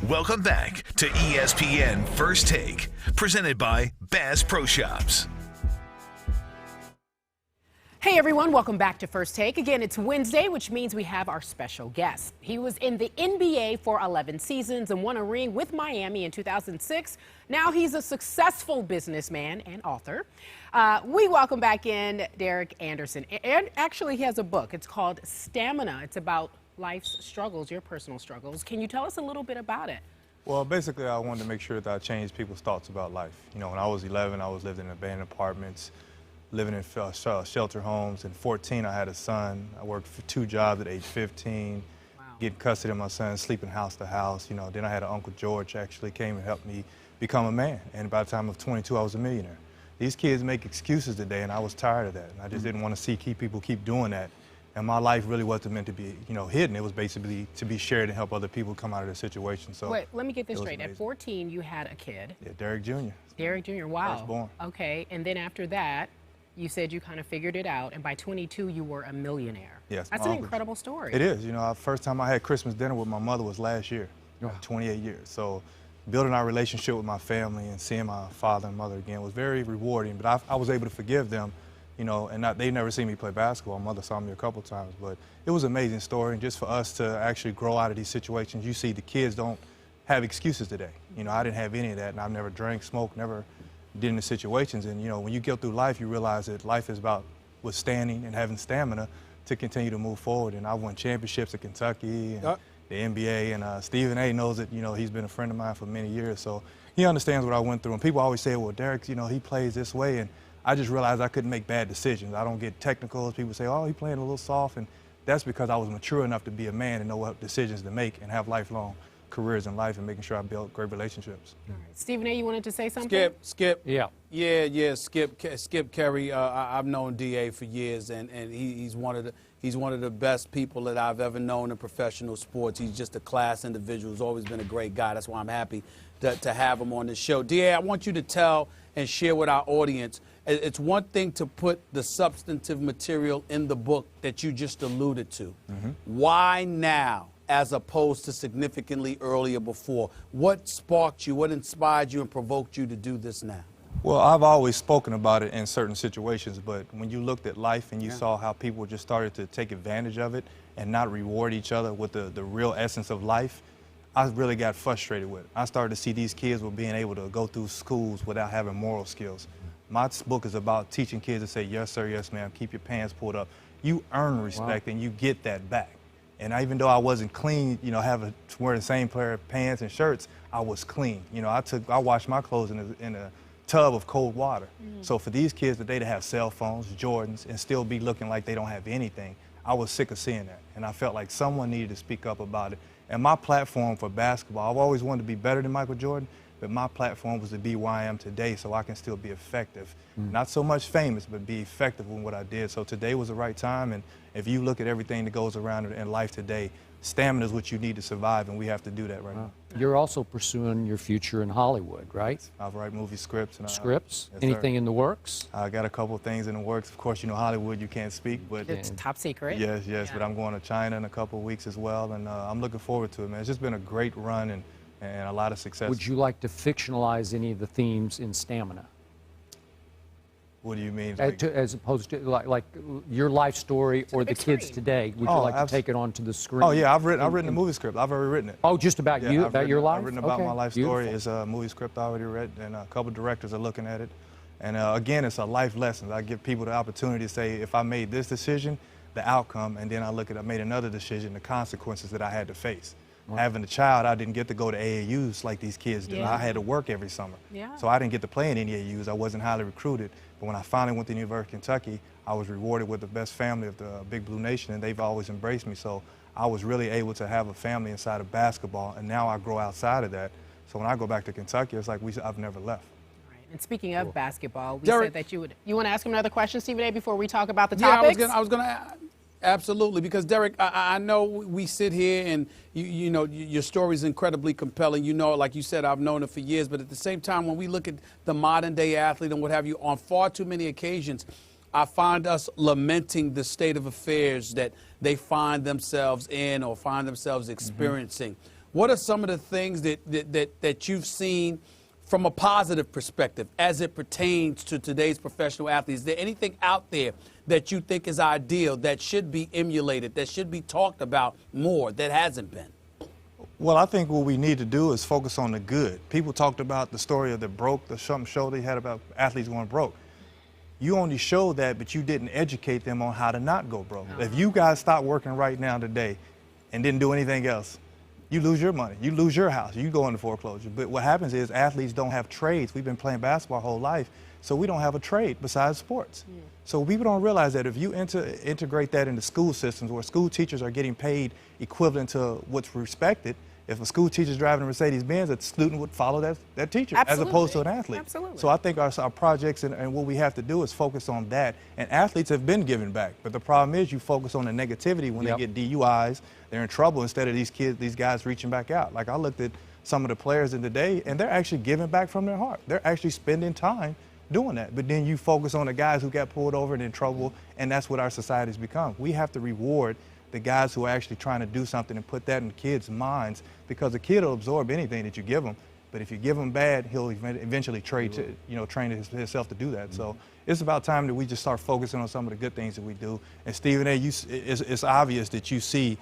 Welcome back to ESPN First Take, presented by Bass Pro Shops. Hey everyone, welcome back to First Take. Again, it's Wednesday, which means we have our special guest. He was in the NBA for 11 seasons and won a ring with Miami in 2006. Now he's a successful businessman and author. We welcome back in Derek Anderson. And actually, he has a book. It's called Stamina. It's about life's struggles, your personal struggles. Can you tell us a little bit about it? Well, basically, I wanted to make sure that I changed people's thoughts about life. You know, when I was 11, I was living in abandoned apartments, living in shelter homes. At 14, I had a son. I worked for 2 jobs at age 15, getting custody of my son, sleeping house to house. You know, then I had an Uncle George actually came and helped me become a man. And by the time of 22, I was a millionaire. These kids make excuses today, and I was tired of that. And I just didn't want to see people keep doing that. And my life really wasn't meant to be, you know, hidden. It was basically to be shared and help other people come out of their situation. So wait, let me get this straight. Amazing. At 14, you had a kid. Yeah, Derek Jr. Derek Jr., wow. Firstborn. Okay, and then after that, you said you kind of figured it out, and by 22, you were a millionaire. Yes. That's an incredible story. It is. You know, the first time I had Christmas dinner with my mother was last year, 28 years. So building our relationship with my family and seeing my father and mother again was very rewarding. But I was able to forgive them, you know, and they never seen me play basketball. My mother saw me a couple times, but it was an amazing story. And just for us to actually grow out of these situations, you see the kids don't have excuses today. You know, I didn't have any of that, and I've never drank, smoked, never did in the situations. And, you know, when you go through life, you realize that life is about withstanding and having stamina to continue to move forward. And I won championships at Kentucky and the NBA, and Stephen A. knows that, you know, he's been a friend of mine for many years, so he understands what I went through. And people always say, well, Derek, you know, he plays this way, and I just realized I couldn't make bad decisions. I don't get technical. People say, oh, he's playing a little soft, and that's because I was mature enough to be a man and know what decisions to make and have lifelong careers in life and making sure I build great relationships. All right. Stephen A., you wanted to say something? Skip. Yeah. Skip Kerry. I've known DA for years, and he's one of the best people that I've ever known in professional sports. He's just a class individual. He's always been a great guy. That's why I'm happy to have him on this show. DA, I want you to tell and share with our audience. It's one thing to put the substantive material in the book that you just alluded to. Why now, as opposed to significantly earlier before? What sparked you, what inspired you and provoked you to do this now? Well, I've always spoken about it in certain situations, but when you looked at life and you saw how people just started to take advantage of it and not reward each other with the real essence of life, I really got frustrated with it. I started to see these kids were being able to go through schools without having moral skills. My book is about teaching kids to say, yes, sir, yes, ma'am, keep your pants pulled up. You earn respect and you get that back. And even though I wasn't clean, you know, wearing the same pair of pants and shirts, I was clean. You know, I washed my clothes in a tub of cold water. So for these kids today to have cell phones, Jordans, and still be looking like they don't have anything, I was sick of seeing that. And I felt like someone needed to speak up about it. And my platform for basketball, I've always wanted to be better than Michael Jordan, but my platform was to be where I am today so I can still be effective. Not so much famous, but be effective in what I did. So today was the right time, and if you look at everything that goes around in life today, stamina is what you need to survive, and we have to do that right now. You're also pursuing your future in Hollywood, right? I write movie scripts. And Scripts? Yes, Anything sir. in the works? I got a couple of things in the works. Of course, you know, Hollywood, you can't speak, but It's top secret. Yes, but I'm going to China in a couple of weeks as well, and I'm looking forward to it, man. It's just been a great run and a lot of success. Would you like to fictionalize any of the themes in Stamina? What do you mean? As opposed to like your life story or the kids screen. today? Would you like to take it onto the screen? Oh yeah, I've written a movie script. I've already written it. Oh, just about you, about your life? I've written about my life story. Beautiful. It's a movie script I already read, and a couple directors are looking at it. And again, it's a life lesson. I give people the opportunity to say, if I made this decision, the outcome, and then I made another decision, the consequences that I had to face. Having a child, I didn't get to go to AAUs like these kids did. I had to work every summer. So I didn't get to play in any AAUs. I wasn't highly recruited. But when I finally went to the University of Kentucky, I was rewarded with the best family of the Big Blue Nation, and they've always embraced me. So I was really able to have a family inside of basketball, and now I grow outside of that. So when I go back to Kentucky, it's like I've never left. And speaking of basketball, we said that you want to ask him another question, Stephen A., before we talk about the topics? Yeah, I was gonna. Absolutely, because Derek, I know we sit here and you know your story is incredibly compelling. You know, like you said, I've known it for years. But at the same time, when we look at the modern day athlete and what have you, on far too many occasions, I find us lamenting the state of affairs that they find themselves in or find themselves experiencing. What are some of the things that you've seen from a positive perspective as it pertains to today's professional athletes? Is there anything out there that you think is ideal, that should be emulated, that should be talked about more, that hasn't been? Well, I think what we need to do is focus on the good. People talked about the story of the something show they had about athletes going broke. You only showed that, but you didn't educate them on how to not go broke. If you guys stop working right now today and didn't do anything else, you lose your money, you lose your house, you go into foreclosure. But what happens is athletes don't have trades. We've been playing basketball our whole life, so we don't have a trade besides sports. Yeah. So people don't realize that if you integrate that into school systems where school teachers are getting paid equivalent to what's respected, if a school teacher's driving a Mercedes-Benz, a student would follow that teacher. Absolutely. As opposed to an athlete. Absolutely. So I think our projects and what we have to do is focus on that. And athletes have been giving back. But the problem is you focus on the negativity when they get DUIs, they're in trouble instead of these guys reaching back out. Like I looked at some of the players in today, and they're actually giving back from their heart. They're actually spending time doing that. But then you focus on the guys who got pulled over and in trouble, and that's what our society's become. We have to reward the guys who are actually trying to do something and put that in kids' minds, because a kid will absorb anything that you give him. But if you give him bad, he'll eventually train himself to do that. So it's about time that we just start focusing on some of the good things that we do. And Stephen A., it's obvious that you see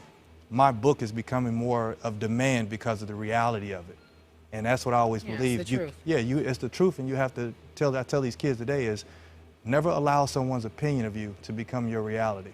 my book is becoming more of demand because of the reality of it. And that's what I always believe. It's the truth. It's the truth, and you have to tell these kids today is never allow someone's opinion of you to become your reality.